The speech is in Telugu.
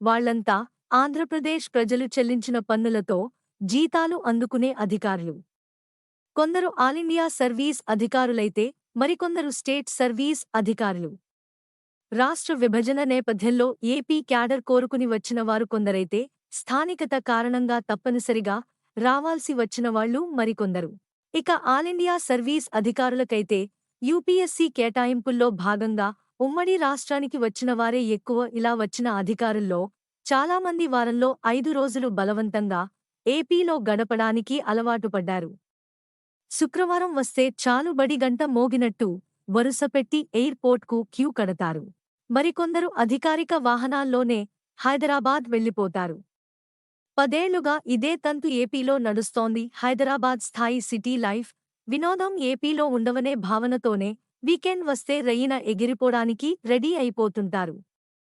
వాళ్లంతా ఆంధ్రప్రదేశ్ ప్రజలు చెల్లించిన పన్నులతో జీతాలు అందుకునే అధికారులు. కొందరు ఆలిండియా సర్వీస్ అధికారులైతే మరికొందరు స్టేట్ సర్వీస్ అధికారులు. రాష్ట్ర విభజన నేపథ్యంలో ఏపీ క్యాడర్ కోరుకుని వచ్చిన వారు కొందరైతే స్థానికత కారణంగా తప్పనిసరిగా రావాల్సి వచ్చిన వాళ్లు మరికొందరు. ఇక ఆలిండియా సర్వీస్ అధికారులకైతే యూపీఎస్సీ కేటాయింపుల్లో భాగంగా ఉమ్మడి రాష్ట్రానికి వచ్చిన వారే ఎక్కువ. ఇలా వచ్చిన అధికారుల్లో చాలామంది వారంలో 5 రోజులు బలవంతంగా ఏపీలో గడపడానికి అలవాటుపడ్డారు. శుక్రవారం వస్తే చాలు బడి గంట మోగినట్టు వరుసపెట్టి ఎయిర్పోర్ట్కు క్యూ కడతారు. మరికొందరు అధికారిక వాహనాల్లోనే హైదరాబాద్ వెళ్లిపోతారు. 10 ఏళ్లుగా ఇదే తంతు ఏపీలో నడుస్తోంది. హైదరాబాద్ స్థాయి సిటీ లైఫ్, వినోదం ఏపీలో ఉండవనే భావనతోనే వీకెండ్ వస్తే రెయ్యిన ఎగిరిపోడానికి రెడీ అయిపోతుంటారు.